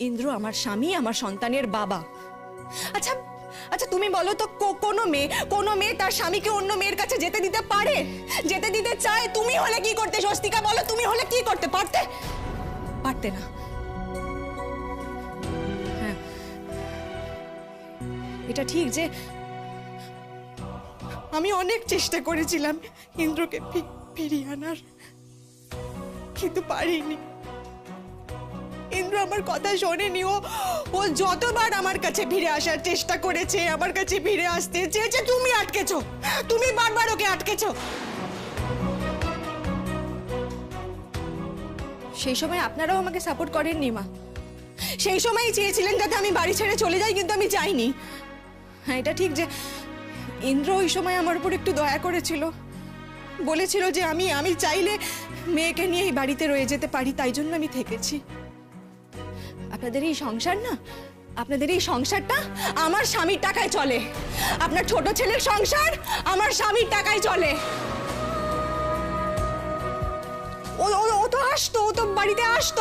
ইন্দ্র আমার স্বামী, আমার সন্তানের বাবা। আচ্ছা আচ্ছা তুমি বলো তো, কোনো মেয়ে তার স্বামীকে অন্য মেয়ের কাছে যেতে দিতে পারে? যেতে দিতে চায়? তুমি হলে কি করতে স্বস্তিকা, বলো তুমি হলে কি করতে? পারতে? পারতে না। হ্যাঁ, এটা ঠিক যে আমি অনেক চেষ্টা করেছিলাম ইন্দ্রকে ফিরিয়ে আনার, কিন্তু পারিনি। ইন্দ্র আমার কথা শোনেনি। ও যতবার আমার কাছে ফিরে আসার চেষ্টা করেছে, আমার কাছে ফিরে আসতে চেয়েছে, তুমি আটকেছো। তুমি বারবার ওকে আটকেছো। সেই সময় আপনারাও আমাকে সাপোর্ট করেননি মা। সেই সময়ই চেয়েছিলেন যাতে আমি বাড়ি ছেড়ে চলে যাই, কিন্তু আমি চাইনি। হ্যাঁ, এটা ঠিক যে ইন্দ্র ওই সময় আমার উপর একটু দয়া করেছিল, বলেছিল যে আমি চাইলে মেয়েকে নিয়ে এই বাড়িতে রয়ে যেতে পারি, তাই জন্য আমি থেকেছি। আপনাদের এই সংসার না, আপনাদের এই সংসারটা আমার স্বামীর টাকায় চলে। আপনার ছোট ছেলের সংসার আমার স্বামীর টাকায় চলে। ও তো আসতো, ও তো বাড়িতে আসতো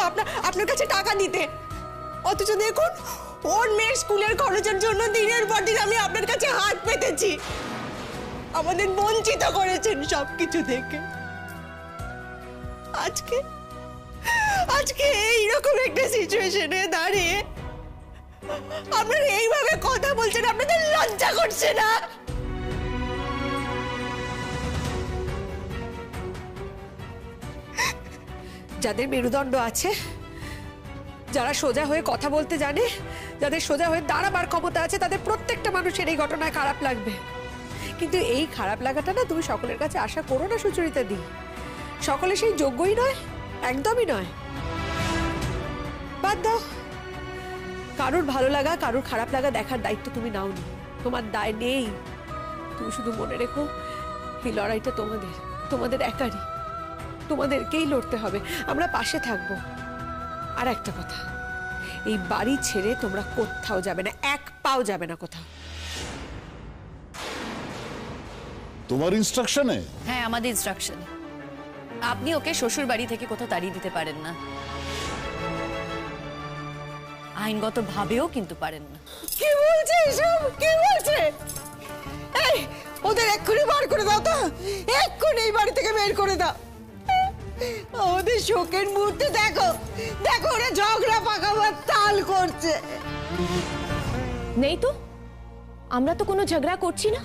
আপনার কাছে টাকা দিতে, অথচ দেখুন ওর মেয়ের স্কুলের খরচের জন্য দিনের পর দিন আমি আপনার কাছে হাত পেতেছি। আমাদের বঞ্চিত করেছেন সবকিছু থেকে। আজকে এইরকম একটা সিচুয়েশনে দাঁড়িয়ে আপনারা এইভাবে কথা বলছেন, আপনাদের লজ্জা করছে না? যাদের মেরুদণ্ড আছে, যারা সোজা হয়ে কথা বলতে জানে, যাদের সোজা হয়ে দাঁড়াবার ক্ষমতা আছে, তাদের প্রত্যেকটা মানুষের এই ঘটনায় খারাপ লাগবে। কিন্তু এই খারাপ লাগাটা না তুমি সকলের কাছে আশা করো না সুচরিতা দি। সকলে সেই যোগ্যই নয়, একদমই নয়। বাদ দাও। কারোর ভালো লাগা, কারোর খারাপ লাগা দেখার দায়িত্ব তুমি নাওনি, তোমার দায় নেই। তুমি শুধু মনে রেখো, এই লড়াইটা তোমাদের একারই, তোমাদেরকেই লড়তে হবে। আমরা পাশে থাকবো। আর একটা কথা, এই বাড়ি ছেড়ে তোমরা কোথাও যাবে না, এক পাও যাবে না কোথাও। তোমার ইনস্ট্রাকশনে? হ্যাঁ, আমাদের ইনস্ট্রাকশনে। আপনি ওকে শ্বশুর বাড়ি থেকে কোথাও তাড়িয়ে দিতে পারেন না, আইনগত ভাবেও কিন্তু পারেন না। কি বলছে এসব? কি বলছে? এই ওদের এক্ষুনি বার করে দাও তো, এক্ষুনি এই বাড়ি থেকে বের করে দাও। ওদের শোকের মুহূর্তে দেখো ওরা ঝগড়া পাকাবার তাল করছে। नहीं तो আমরা তো কোনো ঝগড়া করছি না।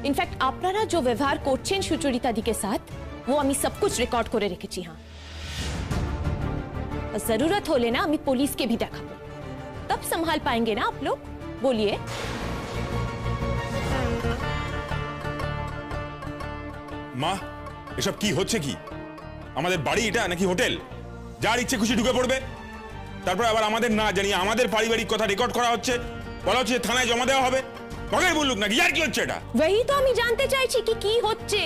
ইনফ্যাক্ট আপনারা जो व्यवहार করছেন সুচরিতা दी के साथ, वो আমি सब कुछ रिकॉर्ड করে রেখেছি। हाँ, जरूरत होले ना আমি পুলিশকে भी দেখাবো, तब संभाल पाएंगे ना आप लोग। बोलिए। মা, এসব কি হচ্ছে? কি আমাদের বাড়ি এটা নাকি হোটেল? যার ইচ্ছে খুশি ঢুকে পড়বে, তারপর আবার আমাদের না জানিয়ে আমাদের পারিবারিক কথা রেকর্ড করা হচ্ছে, বলা হচ্ছে থানায় জমা দেওয়া হবে। মগের বলুক নাকি? আর কি হচ্ছে এটা? वही तो আমি জানতে চাইছি কি হচ্ছে।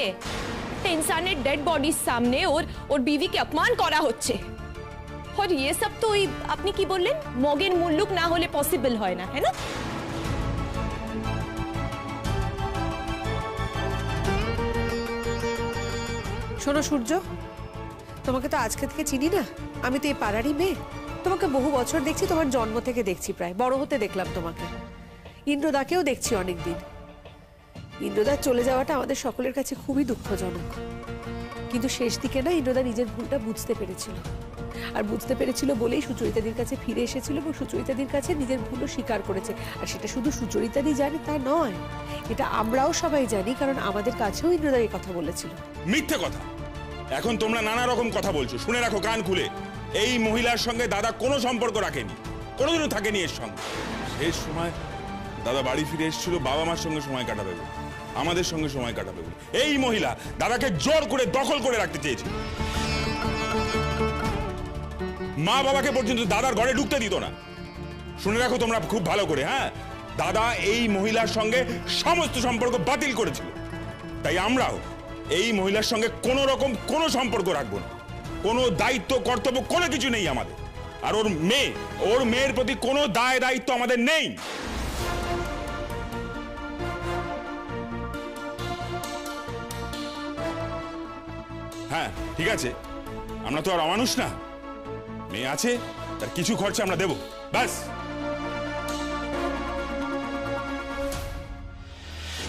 ইনসানের ডেড বডির সামনে ওর বিবিকে অপমান করা হচ্ছে। और ये सब तो আপনি কি বললেন, মগের মুল্লুক না হলে পসিবল হয় না, है ना? শোনো সূর্য, তোমাকে তো আজকে থেকে চিনি না, আমি তো এই পাড়ারই মেয়ে। তোমাকে বহু বছর দেখছি, তোমার জন্ম থেকে দেখছি, প্রায় বড় হতে দেখলাম তোমাকে। ইন্দ্রদাকেও দেখছি অনেকদিন। ইন্দ্রদার চলে যাওয়াটা আমাদের সকলের কাছে খুবই দুঃখজনক, কিন্তু শেষ দিকে না ইন্দ্রদা নিজের ভুলটা বুঝতে পেরেছিল, আর বুঝতে পেরেছিল বলেই সুচরিতাদির কাছে ফিরে এসেছিল এবং সুচরিতাদির কাছে নিজের ভুলও স্বীকার করেছে। আর সেটা শুধু সুচরিতাদি জানে তা নয়, এটা আমরাও সবাই জানি, কারণ আমাদের কাছেও ইন্দ্রদা এই কথা বলেছিল। মিথ্যে কথা। এখন তোমরা নানা রকম কথা বলছো, শুনে রাখো কান খুলে। এই মহিলার সঙ্গে দাদা কোনো সম্পর্ক রাখেনি, কোনোদিনও থাকেনি এর সঙ্গে। শেষ সময় দাদা বাড়ি ফিরে এসেছিল বাবা মার সঙ্গে সময় কাটাবে বলে, আমাদের সঙ্গে সময় কাটাবে বলে। এই মহিলা দাদাকে জোর করে দখল করে রাখতে চেয়েছিল। মা বাবাকে পর্যন্ত দাদার ঘরে ঢুকতে দিত না। শুনে রাখো তোমরা খুব ভালো করে। হ্যাঁ, দাদা এই মহিলার সঙ্গে সমস্ত সম্পর্ক বাতিল করেছিল। তাই আমরাও এই মহিলার সঙ্গে কোনো রকম কোনো সম্পর্ক রাখবো না। কোনো দায়িত্ব কর্তব্য কোনো কিছু নেই আমাদের। আর ওর মেয়ের প্রতি কোনো দায় দায়িত্ব আমাদের নেই। হ্যাঁ ঠিক আছে, আমরা তো আর অমানুষ না। মেয়ে আছে, তার কিছু খরচা আমরা দেবো, ব্যাস।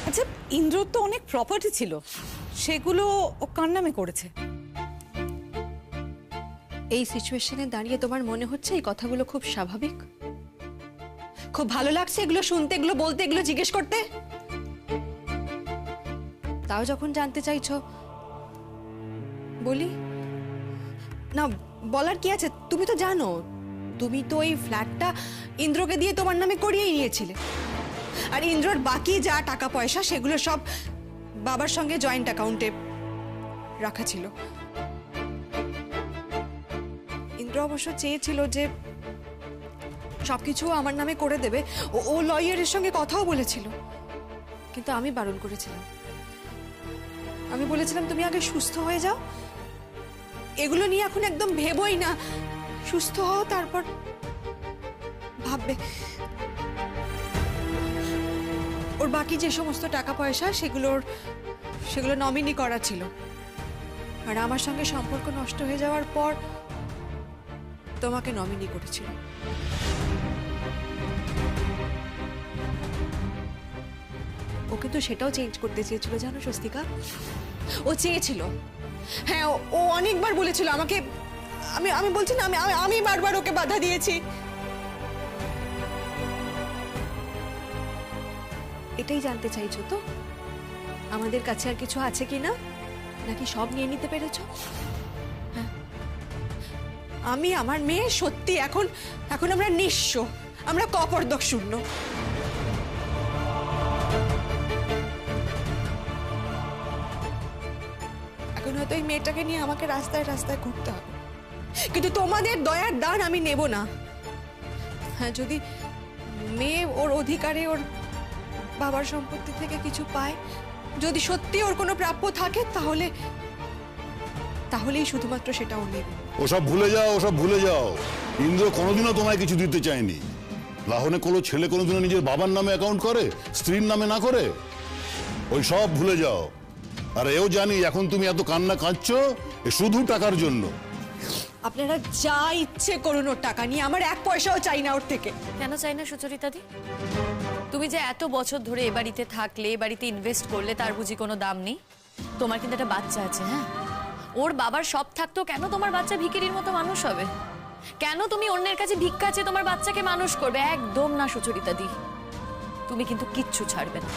আচ্ছা, ইন্দ্রর তো অনেক প্রপার্টি ছিল, সেগুলো ও কার নামে করেছে? এই সিচুয়েশনে দাঁড়িয়ে তোমার মনে হচ্ছে এই কথাগুলো খুব স্বাভাবিক? খুব ভালো লাগছে এগুলো শুনতে, এগুলো বলতে, এগুলো জিজ্ঞেস করতে? তাও যখন জানতে চাইছো বলি না, বলার কি আছে? তুমি তো জানো, তুমি তো এই ফ্ল্যাটটা ইন্দ্রকে দিয়ে তোমার নামে করিয়েই নিয়েছিলে, আর ইন্দ্রর বাকি যা টাকা পয়সা সেগুলো সব বাবার সঙ্গে জয়েন্ট অ্যাকাউন্টে রাখা ছিল। ইন্দ্র অবশ্য চেয়েছিল যে সবকিছু আমার নামে করে দেবে, ও লয়ারের সঙ্গে কথাও বলেছিল, কিন্তু আমি বারণ করেছিলাম। আমি বলেছিলাম তুমি আগে সুস্থ হয়ে যাও, এগুলো নিয়ে এখন একদম ভেবোই না, সুস্থ হও তারপর ভাববে। ওর বাকি যে সমস্ত টাকা পয়সা সেগুলো নমিনি করা ছিল, আর আমার সঙ্গে সম্পর্ক নষ্ট হয়ে যাওয়ার পর তোমাকে নমিনি করেছিল। ও কিন্তু সেটাও চেঞ্জ করতে চেয়েছিল, জানো স্বস্তিকা? ও চেয়েছিল, হ্যাঁ, ও অনেকবার বলেছিল আমাকে। আমি বলছি না, আমি বারবার ওকে বাধা দিয়েছি। এটাই জানতে চাইছো তো, আমাদের কাছে আর কিছু আছে কিনা, নাকি সব নিয়ে নিতে পেরেছো? হ্যাঁ, আমি আমার মেয়ে সত্যি এখন আমরা নিঃস্ব, আমরা কপর্দক শূন্য। এখন হয়তো এই মেয়েটাকে নিয়ে আমাকে রাস্তায় রাস্তায় ঘুরতে হবে, কিন্তু তোমাদের দয়ার দান আমি নেব না। হ্যাঁ, যদি মেয়ে ওর অধিকারে ওর বাবার সম্পত্তি থেকে কিছু পায়, যদি সত্যি ওর কোনো প্রাপ্য থাকে, তাহলেই শুধুমাত্র সেটা ও নেবে। ওসব ভুলে যাও, ওসব ভুলে যাও। ইন্দ্র কোনোদিনও তোমায় কিছু দিতে চায়নি। লাহনে কোনো ছেলে কোনোদিনও নিজের বাবার নামে অ্যাকাউন্ট করে, স্ত্রীর নামে না করে? ওই সব ভুলে যাও। আর এও জানি এখন তুমি এত কান্না কাঁদছো শুধু টাকার জন্য। আপনারা যা ইচ্ছে করুন ওর টাকা নিয়ে, আমার এক পয়সাও চাই না ওর থেকে। কেন চাই না সুচরিতা দি? তুমি যে এত বছর ধরে এ বাড়িতে থাকলে, এ বাড়িতে ইনভেস্ট করলে, তার বুঝি কোনো দাম নেই? তোমার কিন্তু একটা বাচ্চা আছে, হ্যাঁ? ওর বাবার সব থাকতো, কেন তোমার বাচ্চা ভিখিরির মতো মানুষ হবে? কেন তুমি অন্যের কাছে ভিক্ষা চেয়ে তোমার বাচ্চাকে মানুষ করবে? একদম না সুচরিতা দি, তুমি কিন্তু কিচ্ছু ছাড়বে না।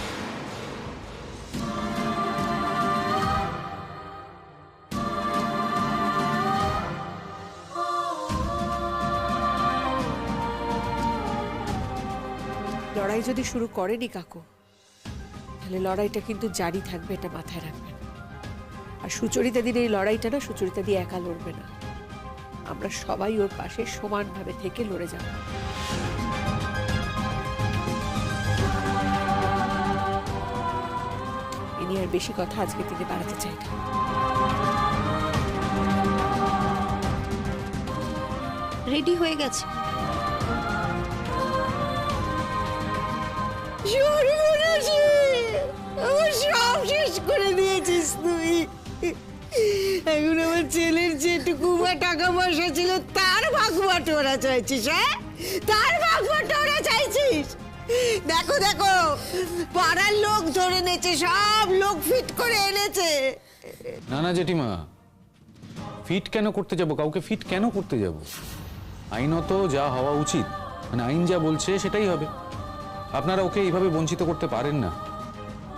লড়াই যদি শুরু করেনি কাকু, তাহলে লড়াইটা কিন্তু জারি থাকবে, এটা মাথায় রাখবেন। আর সুচরিতা দিন এই লড়াইটা না সুচরিতা দিয়ে একা লড়বে না, আমরা সবাই ওর পাশে সমানভাবে থেকে লড়ে যাব। ইনি আর বেশি কথা আজকে তিনি বাড়াতে চাই না। রেডি হয়ে গেছে। আমার সব শেষ করে দিয়েছিস তুই। এখন আমার ছেলের যেটুকু টাকা পয়সা ছিল তার ভাগ বাটোয়ারা চাইছিস? হ্যাঁ, তার ভাগ বাটোয়ারা চাইছিস? দেখো দেখো, পাড়ার লোক ধরে এনেছে, সব লোক ফিট করে এনেছে। না না জেঠিমা, ফিট কেন করতে যাব? কাউকে ফিট কেন করতে যাব? আইনত যা হওয়া উচিত, মানে আইন যা বলছে সেটাই হবে। আপনারা ওকে এইভাবে বঞ্চিত করতে পারেন না।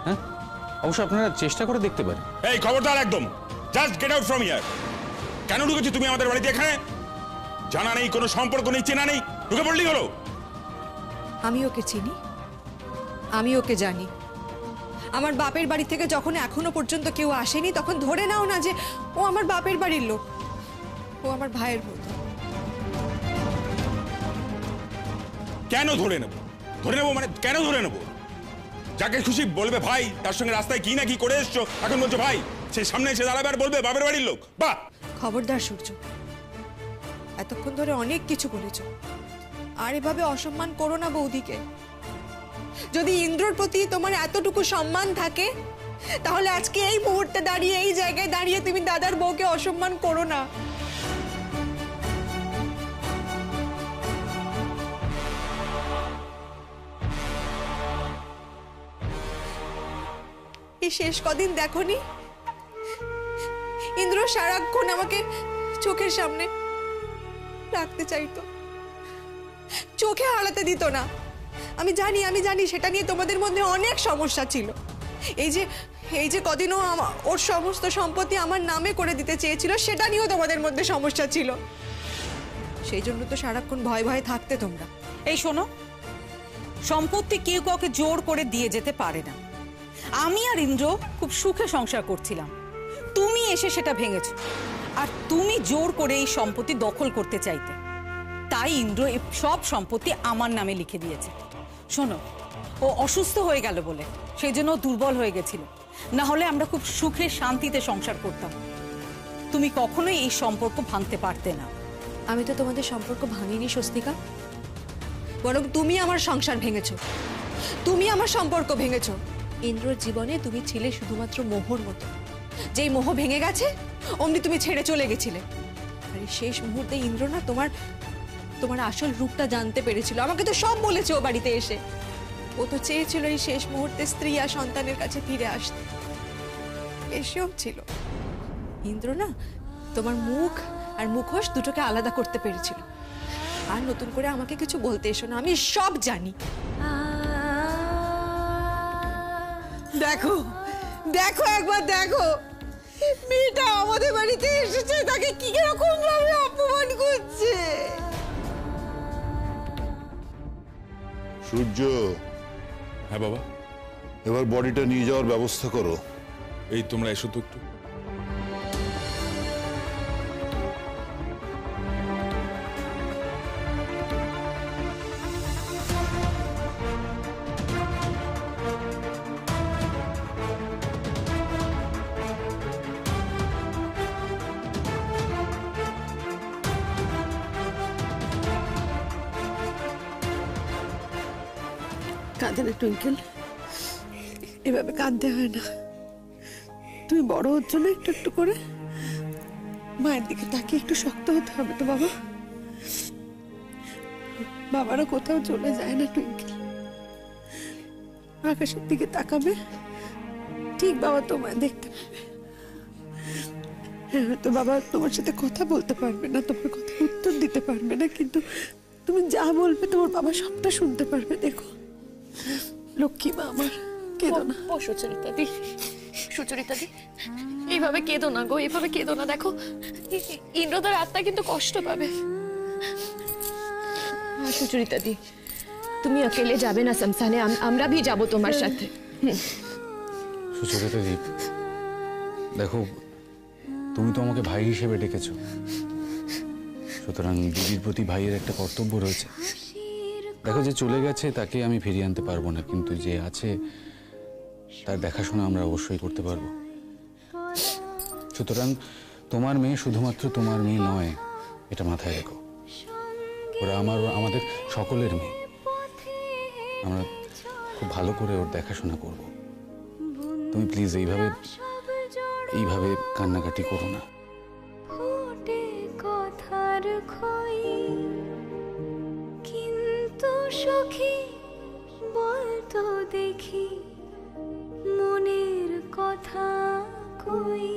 হ্যাঁ, অবশ্য আপনারা চেষ্টা করে দেখতে পারেন। এই খবরদার, একদম just get out from here. কেন ঢুকেছো তুমি আমাদের বাড়িতে? এখানে জানা নেই, কোনো সম্পর্ক নেই, চেনা নেই, ঢুকে পড়লি হলো? আমি ওকে চিনি, আমি ওকে জানি। আমার বাপের বাড়ি থেকে যখন এখনো পর্যন্ত কেউ আসেনি, তখন ধরে নাও না যে ও আমার বাপের বাড়ির লোক, ও আমার ভাইয়ের মতো। কেন ধরে নেবো? ধরে নেবো মানে কেন ধরে নেবো? যাকে খুশি বলবে ভাই, তার সঙ্গে রাস্তায় কি না কি করে এসছো, এখন বলছো ভাই, সে সামনে এসে দাঁড়াবে আর বলবে বাপের বাড়ির লোক। বাহ! খবরদার সূর্য, এতক্ষণ ধরে অনেক কিছু বলেছ, আর এভাবে অসম্মান করো না বৌদিকে। যদি ইন্দ্রর প্রতি তোমার এতটুকু সম্মান থাকে, তাহলে আজকে এই মুহূর্তে দাঁড়িয়ে, এই জায়গায় দাঁড়িয়ে তুমি দাদার বউকে অসম্মান করো না। এই শেষ কদিন দেখোনি ইন্দ্র সারাক্ষণ আমাকে চোখের সামনে রাখতে চাইতো, চোখে হারাতে দিত না। আমি জানি সেটা নিয়ে তোমাদের মধ্যে অনেক সমস্যা ছিল। এই যে কদিনও ওর সমস্ত সম্পত্তি আমার নামে করে দিতে চেয়েছিল, সেটা নিয়েও তোমাদের মধ্যে সমস্যা ছিল। সেই জন্য তো সারাক্ষণ ভয় ভয়ে থাকতে তোমরা। এই শোনো, সম্পত্তি কেউ কাউকে জোর করে দিয়ে যেতে পারে না। আমি আর ইন্দ্র খুব সুখে সংসার করছিলাম, তুমি এসে সেটা ভেঙেছো, আর তুমি জোর করে এই সম্পত্তি দখল করতে চাইতে, তাই ইন্দ্র এই সব সম্পত্তি আমার নামে লিখে দিয়েছে। শোনো, ও অসুস্থ হয়ে গেল বলে সেই জন্য দুর্বল হয়ে গেছিল, না হলে আমরা খুব সুখে শান্তিতে সংসার করতাম। তুমি কখনোই এই সম্পর্ক ভাঙতে পারতে না। আমি তো তোমাদের সম্পর্ক ভাঙিনি স্বস্তিকা, বরং তুমি আমার সংসার ভেঙেছো, তুমি আমার সম্পর্ক ভেঙেছো। ইন্দ্রর জীবনে তুমি ছিলে শুধুমাত্র মোহর মতো, যেই মোহ ভেঙে গেছে অমনি তুমি ছেড়ে চলে গেছিলে। আর এই শেষ মুহূর্তে ইন্দ্র না তোমার আসল রূপটা জানতে পেরেছিল। আমাকে তো সব বলেছে ও বাড়িতে এসে। ও তো চেয়েছিল এই শেষ মুহূর্তে স্ত্রী আর সন্তানের কাছে ফিরে আসতে, এসেও ছিল। ইন্দ্র না তোমার মুখ আর মুখোশ দুটোকে আলাদা করতে পেরেছিল। আর নতুন করে আমাকে কিছু বলতে এসো না, আমি সব জানি। দেখো দেখো একবার দেখো, মেয়েটা আমাদের বাড়িতে এসেছে, তাকে কি রকম ভাবে অপমান করছে। সূর্য, হ্যাঁ বাবা, এবার বডিটা নিয়ে যাওয়ার ব্যবস্থা করো। এই তোমরা এসো তো একটু। কাঁদে না টুইঙ্কেল, এভাবে কাঁদতে হয় না। তুমি বড় হচ্ছ না একটু একটু করে, মায়ের দিকে তাকিয়ে একটু শক্ত হতে হবে তো বাবা। বাবারা কোথাও চলে যায় না টুইঙ্কেল, আকাশের দিকে তাকাবে, ঠিক বাবা তোমায় দেখতে পাবে। হ্যাঁ, তো বাবা তোমার সাথে কথা বলতে পারবে না, তোমার কথা উত্তর দিতে পারবে না, কিন্তু তুমি যা বলবে তোমার বাবা সবটা শুনতে পারবে। দেখো লক্ষ্মী মা আমার, কেঁদো না। ও সুচরিতা দি, এইভাবে কেঁদো না গো, এইভাবে কেঁদো না। দেখো ইন্দ্রদার আত্মা কিন্তু কষ্ট পাবে। সুচরিতা দি, তুমি अकेले যাবে না শ্মশানে, আমরা भी যাব তোমার সাথে। সুচরিতা দি, দেখো তুমি তো আমাকে ভাই হিসেবে ডেকেছো, সুতরাং দিদির প্রতি ভাইয়ের একটা কর্তব্য রয়েছে। দেখো, যে চলে গেছে তাকে আমি ফিরিয়ে আনতে পারবো না, কিন্তু যে আছে তার দেখাশোনা আমরা অবশ্যই করতে পারবো। সুতরাং তোমার মেয়ে শুধুমাত্র তোমার মেয়ে নয়, এটা মাথায় রেখো। ওরা আমাদের সকলের মেয়ে, আমরা খুব ভালো করে ওর দেখাশোনা করব। তুমি প্লিজ এইভাবে কান্নাকাটি করো না। কথার খই কিন্তু সখী বলতো দেখি মনের কথা কই,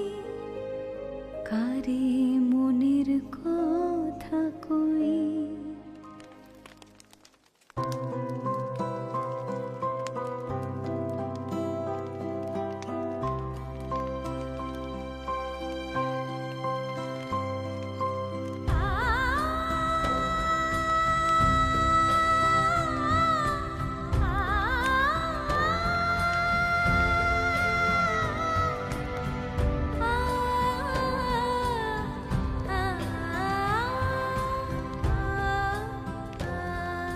কারে মনের কথা কই।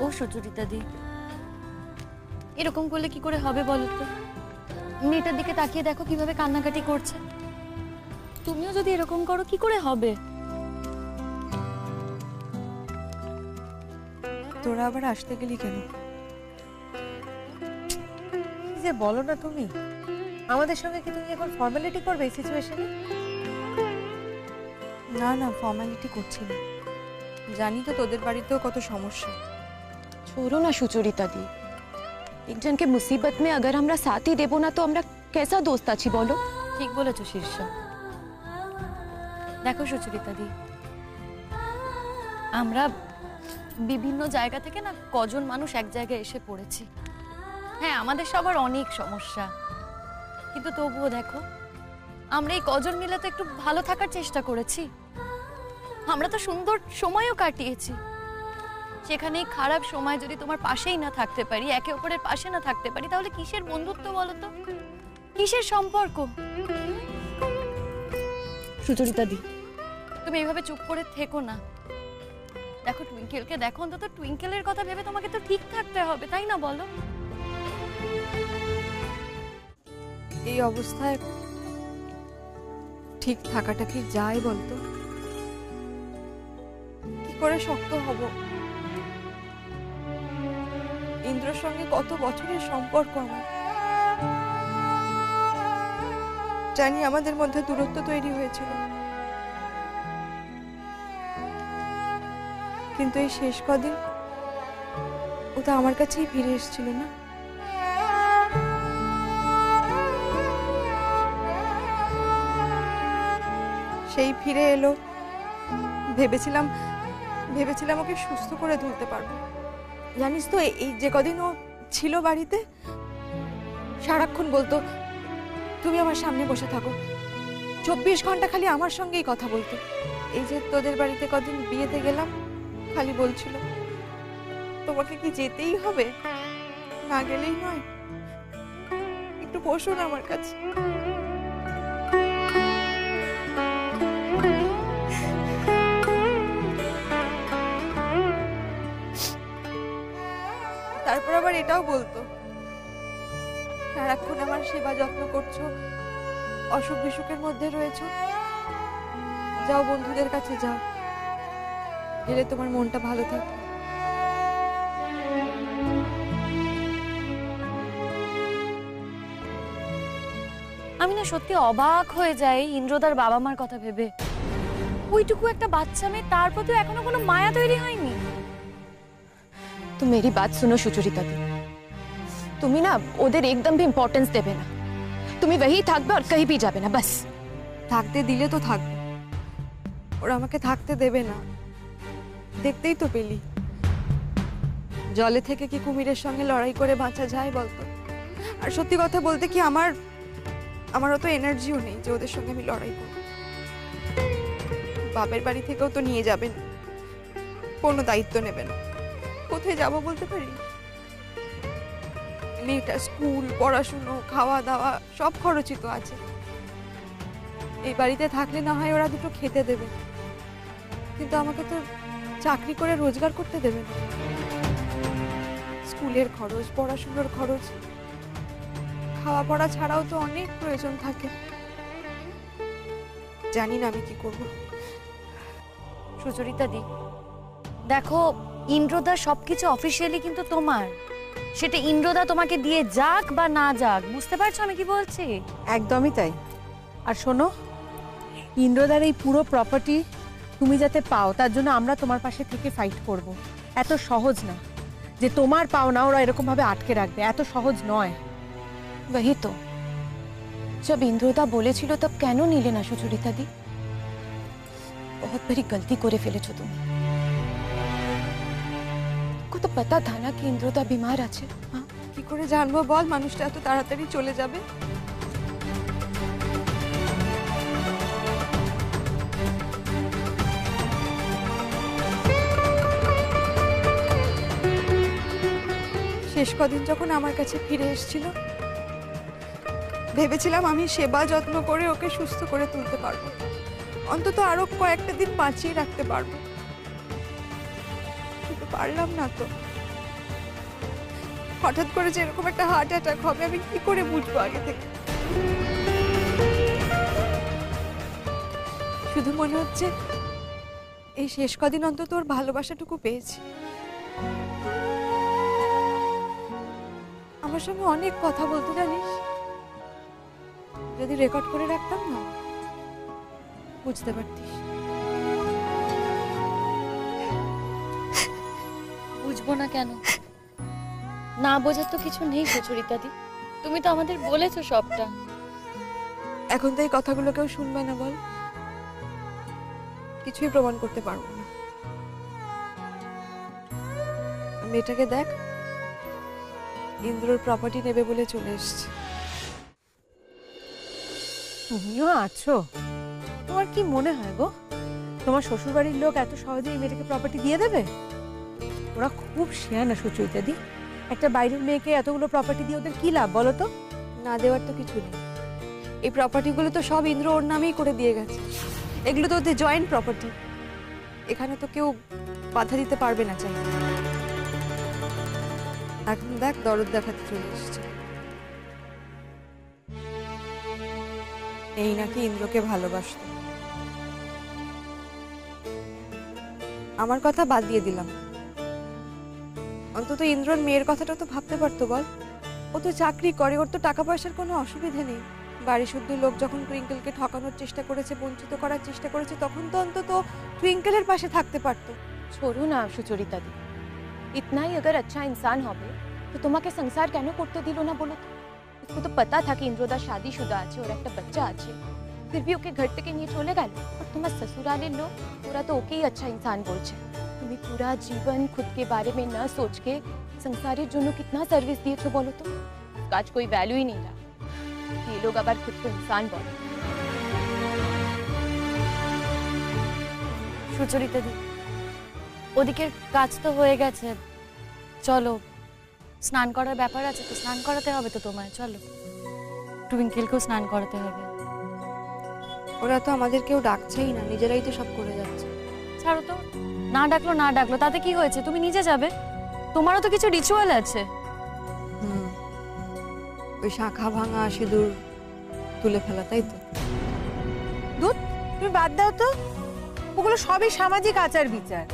ও সুচরিতা দি, এরকম করলে কি করে হবে বলো তো? মেয়েটার দিকে তাকিয়ে দেখো কিভাবে কান্নাকাটি করছে। তুমিও যদি এরকম করো কি করে হবে? তোরা আবার আসতে গেলি কেন? কি যে বলো না তুমি, আমাদের সঙ্গে কি তুমি এখন ফর্মালিটি করবে এই সিচুয়েশনে? না না, ফর্মালিটি করছি না। জানি তো তোদের বাড়িতেও কত সমস্যা। छोड़ो ना सुचरिता दी, एक जन के मुसीबत में अगर हमरा साथ ही देबो ना तो हमरा कैसा दोस्त आछी बोलो? ঠিক বলেছো শীর্ষা। দেখো সুচরিতা দি, আমরা বিভিন্ন জায়গা থেকে না কজন মানুষ এক জায়গায় এসে পড়েছি। হ্যাঁ, আমাদের সবার অনেক সমস্যা, কিন্তু তবুও দেখো আমরা এই কজন মিলে তো একটু ভালো থাকার চেষ্টা করেছি। আমরা তো সুন্দর সময়ও কাটিয়েছি। সেখানে এই খারাপ সময় যদি তোমার পাশেই না থাকতে পারি, একে অপরের পাশে না থাকতে পারি, তাহলে কিসের বন্ধুত্ব বলো তো, কিসের সম্পর্ক? সুচরিতা দি, তুমি এইভাবে চুপ করে থেকো না। দেখো টুইঙ্কেলকে দেখো, অন্তত টুইঙ্কেলের কথা ভেবে তোমাকে তো ঠিক থাকতে হবে, তাই না বলো? এই অবস্থায় ঠিক থাকাটা কি যায় বলতো? কি করে শক্ত হব? ইন্দ্রর সঙ্গে কত বছরের সম্পর্ক আমার। জানি আমাদের মধ্যে দূরত্ব তৈরি হয়েছিল, কিন্তু এই শেষ কদিন ও তো আমার কাছেই ফিরে এসেছিল না? সেই ফিরে এলো, ভেবেছিলাম ওকে সুস্থ করে তুলতে পারবো। জানিস তো, এই যে কদিন ও ছিল বাড়িতে, সারাক্ষণ বলতো তুমি আমার সামনে বসে থাকো, 24 ঘন্টা খালি আমার সঙ্গেই কথা বলতো। এই যে তোদের বাড়িতে কদিন বিয়েতে গেলাম, খালি বলছিল তোমাকে কি যেতেই হবে, না গেলেই নয়, একটু বসো না আমার কাছে। তারপর আবার এটাও বলতো সারাক্ষণ আমার সেবা যত্ন করছো, অসুখ বিসুখের মধ্যে রয়েছো, যাও বন্ধুদের কাছে যাও, গেলে তোমার মনটা ভালো থাকবে। আমি না সত্যি অবাক হয়ে যাই ইন্দ্রদার বাবা মার কথা ভেবে। ওইটুকু একটা বাচ্চা মেয়ে, তার প্রতি এখনো কোনো মায়া তৈরি হয়নি। तो मेरी बात सुनो सुचरिता दी, तुम्ही ना ওদের একদম भी ইম্পর্টেন্স দেবে না। তুমি वही থাকবে আর कहीं भी যাবে না, बस। থাকতে দিলে তো থাকবে, ওরা আমাকে থাকতে দেবে না। দেখতেই তো পেলি, জলে থেকে কি কুমিরের সঙ্গে লড়াই করে বাঁচা যায় বলতো? আর সত্যি কথা বলতে কি, আমার অত এনার্জিও নেই যে ওদের সঙ্গে আমি লড়াই করব। বাপের বাড়ি থেকেও তো নিয়ে যাবে না, কোনো দায়িত্ব নেবে না। কোথায় যাব বলতে পারি? মেয়েটা স্কুল, পড়াশুনো, খাওয়া দাওয়া সব খরচই তো আছে। এই বাড়িতে থাকলে না হয় ওরা দুটো খেতে দেবে, কিন্তু আমাকে তো চাকরি করে রোজগার করতে দেবে না। স্কুলের খরচ, পড়াশুনোর খরচ, খাওয়া পড়া ছাড়াও তো অনেক প্রয়োজন থাকে। জানি না আমি কি করব। সুচরিতা দি, দেখো ইন্দ্রদা সবকিছু অফিসিয়ালি কিন্তু তোমার, সেটা ইন্দ্রদা তোমাকে দিয়ে যাক বা না যাক, বুঝতে পারছো আমি কি বলছি? একদমই তাই। আর শোনো, ইন্দ্রদার এই পুরো প্রপার্টি তুমি যাতে পাও, তার জন্য আমরা তোমার পাশে থেকে ফাইট করব। এত সহজ না যে তোমার পাও না ওরা এরকম ভাবে আটকে রাখবে, এত সহজ নয়। वही तो, जब इंद्रदा বলেছিল तब কেন নিলে না সুচরিতা দি? बहुत बड़ी गलती করে ফেলেছো তুমি। को तो पता था ना कि इंद्रदा बीमार আছে। हाँ, কি করে জানবো বল মানুষটা এত তাড়াতাড়ি চলে যাবে? শেষ কদিন যখন আমার কাছে ফিরে এসেছিল, ভেবেছিলাম আমি সেবা যত্ন করে ওকে সুস্থ করে তুলতে পারবো, অন্তত আরো কয়েকটা দিন বাঁচিয়ে রাখতে পারবো, কিন্তু পারলাম না তো। হঠাৎ করে যে এরকম একটা হার্ট অ্যাটাক হবে আমি কি করে বুঝবো আগে থেকে? শুধু মনে হচ্ছে এই শেষ কদিন অন্তত ওর ভালোবাসাটুকু পেয়েছি। আমার সঙ্গে অনেক কথা বলতে, জানিস, যদি রেকর্ড করে রাখতাম না বুঝতে পারতিস। বুঝবো না কেন? না বোঝার তো কিছু নেই সুচরিতা দি, তুমি তো আমাদের বলেছো সবটা। এখন তো এই কথাগুলো কেউ শুনবে না বল, কিছুই প্রমাণ করতে পারবো না। মেয়েটাকে দেখ, ইন্দ্রর প্রপার্টি নেবে বলে চলে এসছে। তুমিও আছো? তোমার কি মনে হয় গো, তোমার শ্বশুরবাড়ির লোক এত সহজে এই মেয়েটাকে প্রপার্টি দিয়ে দেবে? ওরা খুব শেয়ানা সুচরিতা দি। একটা বাইরের মেয়েকে এতগুলো প্রপার্টি দিয়ে ওদের কি লাভ বলো তো? না দেওয়ার তো কিছু নেই, এই প্রপার্টিগুলো তো সব ইন্দ্র ওর নামেই করে দিয়ে গেছে। এগুলো তো ওদের জয়েন্ট প্রপার্টি, এখানে তো কেউ বাধা দিতে পারবে না চাই। এখন দেখ দরদ দেখাতে চলে এসছে। এই নাকি ইন্দ্রকে ভালোবাসত। আমার কথা বাদ দিয়ে দিলাম, অন্তত ইন্দ্রর মেয়ের কথাটা তো ভাবতে পারতো বল। ও তো চাকরি করে, ওর তো টাকা পয়সার কোনো অসুবিধা নেই। বাড়ি শুদ্ধ লোক যখন টুইঙ্কেলকে ঠকানোর চেষ্টা করেছে, বঞ্চিত করার চেষ্টা করেছে, তখন তো অন্তত টুইঙ্কেলের পাশে থাকতে পারতো। छोड़ो ना सुचरिता दी, इतना ही अगर अच्छा इंसान होबे तो তোমাকে সংসার কেন করতে দিল না বলো তো? उसको तो पता था कि इंद्रोदा शादीशुदा আছে और একটা বাচ্চা আছে, फिर भी ওকে ঘর থেকে নিয়ে চলে গেল। और তোমার ससुरालेर लोग पूरा तो ओके ही अच्छा इंसान बोलছে। তুমি पूरा जीवन खुद के बारे में ना सोच के संसारेर জন্য कितना सर्विस দিয়েছো বলো তো? কাজ कोई वैल्यू ही नहीं रहा। ये लोग আবার खुद को इंसान बोले। সুচরিতা দি, ওদিকের কাজ তো হয়ে গেছে, চলো। স্নান করার ব্যাপার আছে তো, স্নান করাতে হবে তো তোমায়, চলো। টুইঙ্কেলকেও স্নান করাতে হবে। ওরা তো আমাদের কেউ ডাকছেই না, নিজেরাই তো সব করে যাচ্ছে। ছাড়ো তো, না ডাকলো না ডাকলো তাতে কি হয়েছে? তুমি নিজে যাবে, তোমারও তো কিছু রিচুয়াল আছে। ওই শাখা ভাঙা, সিঁদুর তুলে ফেলা, তাই তো? দুধ, তুমি বাদ দাও তো, ওগুলো সবই সামাজিক আচার বিচার।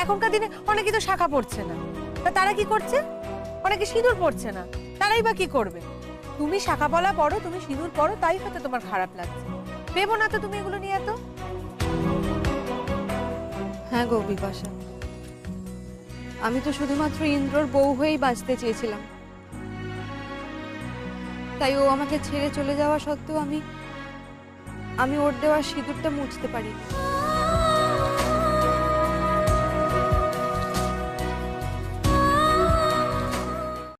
এখনকার দিনে অনেকে তো শাখা পড়ছে না, তা তারা কি করছে? অনেকে সিঁদুর পড়ছে না, তারাই বা কি করবে? তুমি শাখা পলা পড়ো, তুমি সিঁদুর পড়ো, তাই হয়তো তোমার খারাপ লাগছে। ভেবো না তো তুমি এগুলো নিয়ে এত। হ্যাঁ গো বিপাশা, আমি তো শুধুমাত্র ইন্দ্রর বউ হয়েই বাঁচতে চেয়েছিলাম, তাই ও আমাকে ছেড়ে চলে যাওয়া সত্ত্বেও আমি ওর দেওয়া সিঁদুরটা মুছতে পারি।